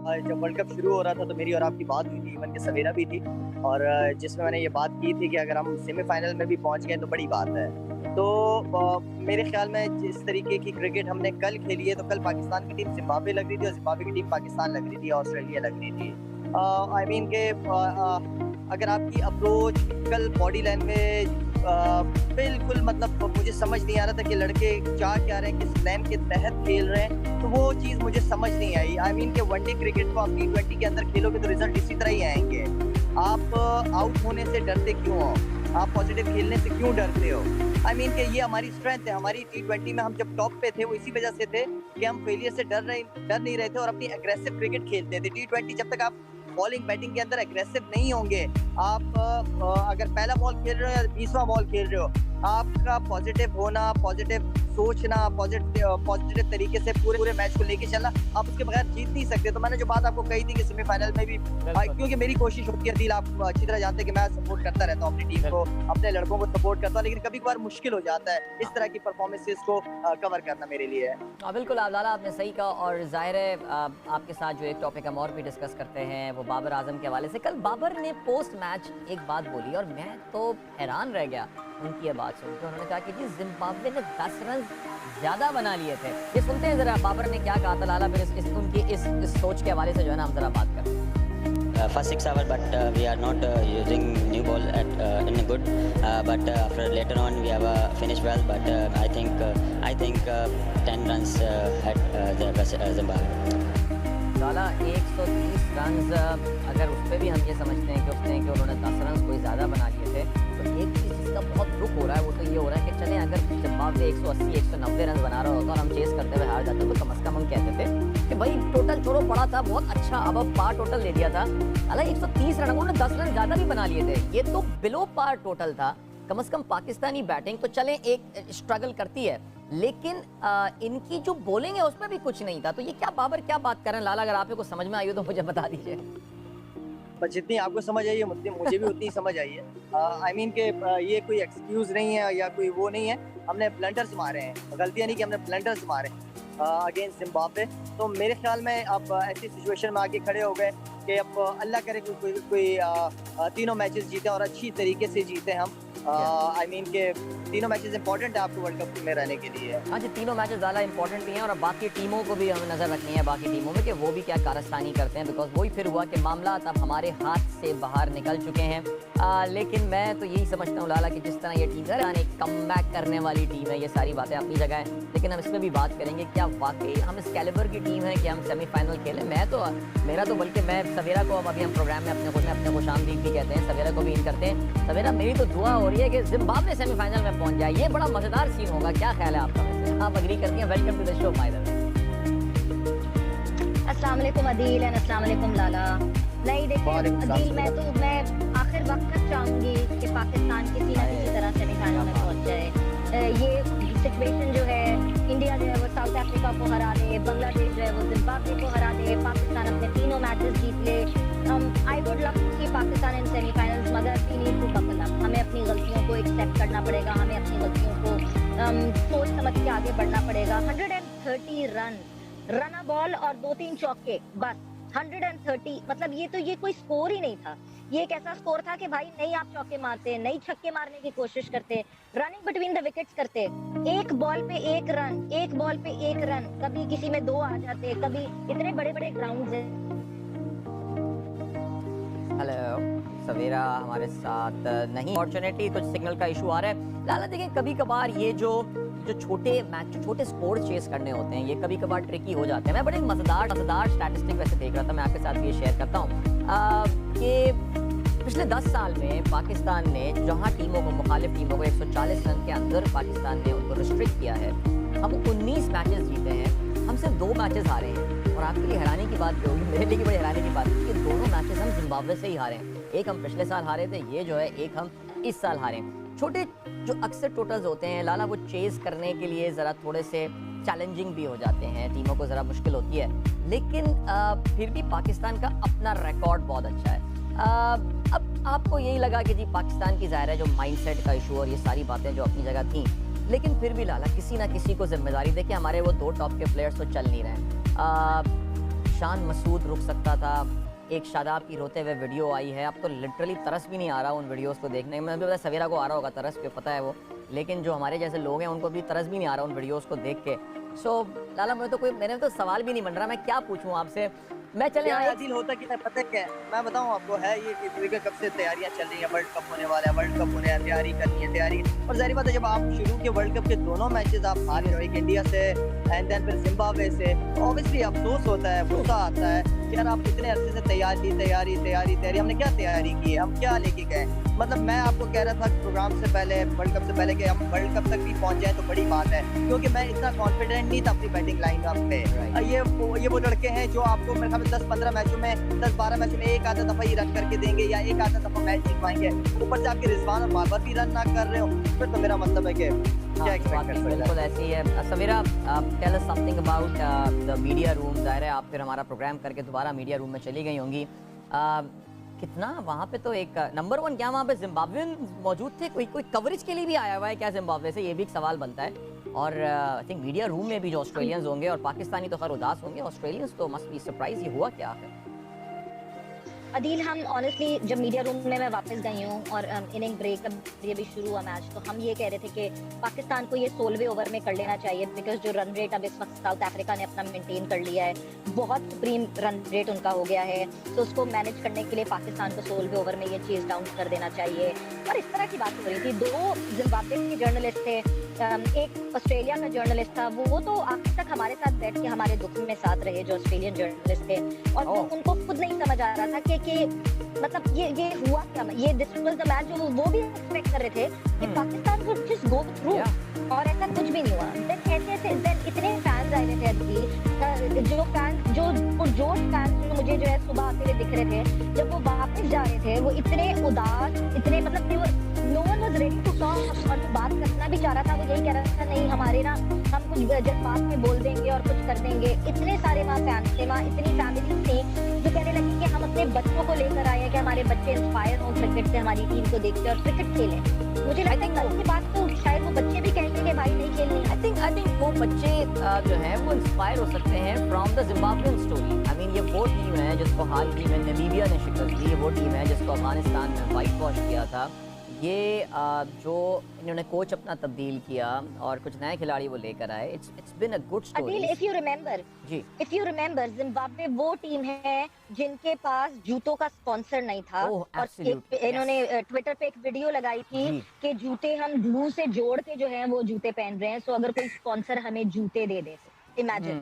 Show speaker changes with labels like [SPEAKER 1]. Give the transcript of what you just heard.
[SPEAKER 1] जब world cup शुरू हो रहा था तो मेरी और आपकी बात हुई थी, इवन के सवेरा भी थी, और जिसमें मैंने ये बात की थी कि अगर हम सेमीफाइनल में भी पहुंच गए तो बड़ी बात है। तो मेरे ख्याल में जिस तरीके की क्रिकेट हमने कल खेली है, तो कल पाकिस्तान की टीम जिम्बाब्वे लग रही थी और जिम्बाब्वे की टीम पाकिस्तान लग रही थी, ऑस्ट्रेलिया लग रही थी। आई मीन के अगर आपकी अप्रोच, फिजिकल बॉडी लैंग्वेज, बिल्कुल मतलब मुझे समझ नहीं आ रहा था कि लड़के चाह क्या रहे हैं, किस प्लान के तहत खेल रहे हैं, तो वो चीज़ मुझे समझ नहीं आई। आई मीन के वनडे क्रिकेट को आप T20 के अंदर खेलोगे तो रिजल्ट इसी तरह ही आएंगे। आप आउट होने से डरते क्यों हो? आप पॉजिटिव खेलने से क्यों डरते हो? आई मीन कि ये हमारी स्ट्रेंथ है। हमारी T20 में हम जब टॉप पे थे वो इसी वजह से थे कि हम फेलियर से डर नहीं रहे थे और अपनी एग्रेसिव क्रिकेट खेलते थे। T20 जब तक आप बॉलिंग बैटिंग के अंदर एग्रेसिव नहीं होंगे, आप अगर पहला बॉल खेल रहे हो या 20वां बॉल खेल रहे हो, आपका पॉजिटिव होना, पॉजिटिव सोचना, पॉजिटिव तरीके से पूरे मैच को लेके चलना, आप उसके बगैर जीत नहीं सकते। तो मैंने जो बात आपको कही थी कि सेमीफाइनल में भी, क्योंकि मेरी कोशिश होती है, दिल आप अच्छी तरह जानते हैं कि मैं सपोर्ट करता रहता हूँ अपनी टीम को, अपने लड़कों को सपोर्ट करता हूँ, लेकिन कभी कभार मुश्किल हो जाता है इस तरह की परफॉर्मेंसेस को कवर करना मेरे लिए।
[SPEAKER 2] बिल्कुल लाला, आपने सही कहा। और जाहिर है आपके साथ जो एक टॉपिक हम और भी डिस्कस करते हैं वो बाबर आजम के हवाले से। कल बाबर ने पोस्ट मैच एक बात बोली और मैं तो हैरान रह गया उनकी ये बात सुनकर। उन्होंने कहा कि जी जिम्बाब्वे ने 10 रन ज़्यादा बना लिए थे। ये सुनते हैं ज़रा बाबर ने क्या कहा था लाला, फिर उनकी इस सोच के हवाले से जो है ना हम ज़रा बात करते हैं।
[SPEAKER 3] First 6 hours, but we are not using new ball in a good. But after later on, we have finished well. But I think 10 runs at Zimbabwe.
[SPEAKER 2] साला 130 रन, अगर उस पर भी हम ये समझते हैं कि उन्होंने 10 रन कोई ज़्यादा बना लिए थे, तो एक चीज़ का बहुत दुख हो रहा है, वो तो ये हो रहा है कि चले अगर जिम्बाब्वे 180-190 रन बना रहा होता और हम चेस करते हुए हार जाते तो कम से कम हम कहते थे कि भाई टोटल छोड़ो पड़ा था, बहुत अच्छा अब पार टोटल दे दिया था। हालांकि 130 रन, उन्होंने 10 रन ज़्यादा भी बना लिए थे, ये तो बिलो पार टोटल था। कम से कम पाकिस्तानी बैटिंग तो चले एक स्ट्रगल करती है, लेकिन इनकी जो बॉलिंग है उसमें भी कुछ नहीं था। तो ये क्या बाबर क्या बात कर रहे हैं लाला, अगर आपको समझ में आई हो तो मुझे बता दीजिए।
[SPEAKER 1] बस जितनी आपको समझ आई है मुझे भी उतनी समझ आई है। आई मीन के ये कोई एक्सक्यूज नहीं है या कोई वो नहीं है। हमने ब्लंडर्स मारे हैं, गलतियां नहीं कि हमने ब्लंडर्स मारे अगेंस्ट जिम्बाब्वे। तो मेरे ख्याल में अब ऐसी सिचुएशन में आके खड़े हो गए कि अब अल्लाह करे कोई तीनों मैचेस जीते और अच्छी तरीके से जीते हम। आई मीन के तीनों मैचेस इंपॉर्टेंट है आपको वर्ल्ड कप में रहने के लिए।
[SPEAKER 2] हाँ जी, तीनों मैचेस ज़्यादा इंपॉर्टेंट भी हैं और अब बाकी टीमों को भी हमें नज़र रखनी है, बाकी टीमों में कि वो भी क्या कारस्तानी करते हैं, बिकॉज वही फिर हुआ कि मामला अब हमारे हाथ से बाहर निकल चुके हैं। लेकिन मैं तो यही समझता हूँ लाला कि जिस तरह ये टीम है कम बैक करने वाली टीम है, ये सारी बातें अपनी जगह हैं, लेकिन हम इसमें भी बात करेंगे क्या वाकई हम इस कैलिबर की टीम है कि हम सेमीफाइनल खेलें। मेरा तो बल्कि मैं सवेरा को, अब अभी हम प्रोग्राम में अपने को शामदीद भी कहते हैं, सवेरा को भी इन करते हैं। सवेरा मेरी तो दुआ हो रही है कि जिम्बाब्वे सेमीफाइनल में पहुंच जाए, ये बड़ा मजेदार सीन होगा। क्या ख्याल है आपका? वैसे आप एग्री करती हैं? Welcome to the show by the way.
[SPEAKER 4] अस्सलाम वालेकुम अदील एंड अस्सलाम वालेकुम लाला। नहीं देखिए अदील, मैं आखिर वक्त तक चाहूंगी कि पाकिस्तान किसी न किसी तरह सेमीफाइनल में पहुंच जाए। ये सिचुएशन जो है, इंडिया जो है वो साउथ अफ्रीका को हरा दे, बांग्लादेश जो है वो जिम्बाब्वे को हरा दे, पाकिस्तान अपने तीनों मैचेस जीत ले। I would love to see Pakistan in semifinals, मगर we need to buckle up. हमें अपनी गलतियों को एक्सेप्ट करना पड़ेगा, हमें अपनी गलतियों को सोच समझ के आगे बढ़ना पड़ेगा। 130 रन अ बॉल और 2-3 चौके, बस 130। मतलब ये कोई स्कोर ही नहीं था। ये एक ऐसा स्कोर था कि भाई नहीं आप चौके मारते, नहीं छक्के मारने की कोशिश करते, रनिंग बिटवीन द विकेट्स करते, एक बॉल पे एक रन, कभी किसी में 2 आ जाते, कभी इतने बड़े बड़े ग्राउंड्स हैं।
[SPEAKER 2] हेलो सवेरा हमारे साथ नहीं, फॉर्चुनेटली तो सिग्नल का इशू आ रहा है। लाला देखिए कभी कभार ये जो छोटे मैच, छोटे स्कोर चेस करने होते हैं, ये कभी कभार ट्रिकी हो जाते हैं। मैं बड़े मजेदार स्टैटिस्टिक वैसे देख रहा था, मैं आपके साथ ये शेयर करता हूँ कि पिछले 10 साल में पाकिस्तान ने जहाँ टीमों को, मुखालिफ टीमों को 140 रन के अंदर पाकिस्तान ने उनको रिस्ट्रिक्ट किया है। हम 19 मैचेस जीते हैं, हम सिर्फ 2 मैचेस हारे हैं। और आपके लिए हैरानी की बात होगी, मेरे लिए बड़ी हैरानी की बात है कि दोनों मैचेस हम जिम्बाब्वे से ही हारे हैं। एक हम पिछले साल हारे थे, ये जो है एक हम इस साल हारे हैं। छोटे जो अक्सर टोटल्स होते हैं लाला, वो चेस करने के लिए ज़रा थोड़े से चैलेंजिंग भी हो जाते हैं, टीमों को ज़रा मुश्किल होती है, लेकिन फिर भी पाकिस्तान का अपना रिकॉर्ड बहुत अच्छा है। अब आपको यही लगा कि जी पाकिस्तान की ज़ाहिर है जो माइंडसेट का इशू और ये सारी बातें जो अपनी जगह थी, लेकिन फिर भी लाला किसी ना किसी को जिम्मेदारी, देखिए हमारे वो 2 टॉप के प्लेयर्स तो चल नहीं रहे हैं। ईशान मसूद रुक सकता था, एक शादाब की रोते हुए वीडियो आई है, अब तो लिटरली तरस भी नहीं आ रहा उन वीडियोस को देखने में। मुझे सवेरा को आ रहा होगा तरस, क्यों पता है वो, लेकिन जो हमारे जैसे लोग हैं उनको भी तरस भी नहीं आ रहा उन वीडियोस को देख के। सो लाला मैंने तो सवाल भी नहीं बन रहा, मैं क्या पूछूं आपसे। मैं चले आए
[SPEAKER 1] आदिल होता कि पता क्या है, मैं बताऊं आपको, है ये कि क्रिकेट कब से तैयारियां चल रही हैं, वर्ल्ड कप होने वाला है, वर्ल्ड कप होने है, तैयारी करनी है तैयारी। और जाहिर बात है जब आप शुरू के वर्ल्ड कप के दोनों मैचेस आप हार गए, एक इंडिया से एंड देन फिर जिम्बाब्वे से, ऑब्वियसली अफसोस होता है, गुस्सा आता है कि यार आप इतने अरसे से तैयारी हमने क्या तैयारी की है, हम क्या लेके गए। मतलब मैं आपको कह रहा था प्रोग्राम से पहले, वर्ल्ड कप से पहले कि हम वर्ल्ड कप तक भी पहुंच जाए तो बड़ी बात है, क्योंकि मैं इतना कॉन्फिडेंट नहीं था अपनी बैटिंग लाइनअप पे। ये वो लड़के हैं जो आपको मेरे ख्याल में 10-15 मैचों में 10-12 मैचों में एक आधा दफा ही रन करके देंगे या एक आधा दफा मैच जीतवाएंगे। ऊपर से आपके रिजवान और बाबर भी रन ना कर रहे हो, फिर तो मेरा मतलब है कि क्या एक्सपेक्ट कर सकते हैं।
[SPEAKER 2] बिल्कुल ऐसी है। Savera, tell us something about the media room. ज़ाहिर है आप फिर हमारा प्रोग्राम करके दोबारा मीडिया रूम में चली गई होंगी। कितना वहाँ पे तो एक नंबर 1, क्या वहाँ पे जिम्बाब्वियन मौजूद थे? कोई कवरेज के लिए भी आया हुआ है क्या जिम्बाब्वे से? ये भी एक सवाल बनता है। और आई थिंक मीडिया रूम में भी जो ऑस्ट्रेलियंस होंगे और पाकिस्तानी तो खैर उदास होंगे, ऑस्ट्रेलियंस तो मस्ट बी सरप्राइज। ये हुआ क्या है?
[SPEAKER 4] अदील, हम ऑनेस्टली जब मीडिया रूम में मैं वापस गई हूँ और इनिंग ब्रेक ये भी शुरू हुआ मैच, तो हम ये कह रहे थे कि पाकिस्तान को ये 16वें ओवर में कर लेना चाहिए, बिकॉज जो रन रेट अब इस वक्त साउथ अफ्रीका ने अपना मेंटेन कर लिया है, बहुत सुप्रीम रन रेट उनका हो गया है, तो उसको मैनेज करने के लिए पाकिस्तान को 16वें ओवर में ये चीज डाउन कर देना चाहिए। और इस तरह की बात हो रही थी। 2 जिम्बाब्वे के जर्नलिस्ट थे, एक ऑस्ट्रेलिया का जर्नलिस्ट था, वो तो आखिर तक हमारे साथ बैठ के हमारे दुख में साथ रहे, जो ऑस्ट्रेलियन जर्नलिस्ट थे। और तो उनको खुद नहीं समझ आ रहा था कि मतलब ये हुआ क्या, ये दिस वाज द मैच जो वो भी एक्सपेक्ट कर रहे थे कि Pakistan would just go through, और ऐसा कुछ भी नहीं हुआ। देन ऐसे इतने फैंस आए हुए थे अभी, जो फैंस जो पुरजोश फैंस जो मुझे जो है सुबह आते हुए दिख रहे थे, जब वो वापस जा रहे थे वो इतने उदास, इतने मतलब no one was ready to talk. और जो बात करना भी चाह रहा था वो यही कह रहा था, नहीं हमारे ना हम कुछ जज्बात में बोल देंगे और कुछ कर देंगे। इतने सारे वहाँ फैंस थे, वहाँ इतनी फैमिली थी जो कहने लगी कि हम अपने बच्चों को लेकर आए हैं कि हमारे बच्चे इंस्पायर हों क्रिकेट से, हमारी टीम को देखते और क्रिकेट खेलें। मुझे लगता है कल के बाद तो शायद वो बच्चे भी कहेंगे कि भाई नहीं खेलनी।
[SPEAKER 2] आई थिंक वो बच्चे जो हैं वो इंस्पायर हो सकते हैं from the Zimbabwean story. I mean ये वो टीम है जिसको हाल ही में नामीबिया ने शिकस्त दी, वो टीम है जिसको अफगानिस्तान में वाइट वॉश किया था। ये जो इन्होंने कोच अपना तब्दील किया और कुछ नए खिलाड़ी वो लेकर आए, it's been a good story.
[SPEAKER 4] Adeel, if you remember Zimbabwe वो टीम है जिनके पास जूतों का स्पॉन्सर नहीं था। और इन्होंने ट्विटर पे एक वीडियो लगाई थी कि जूते हम ग्लू से जोड़ के जो है वो जूते पहन रहे हैं, सो अगर कोई स्पॉन्सर हमें जूते दे दे, इमेजिन।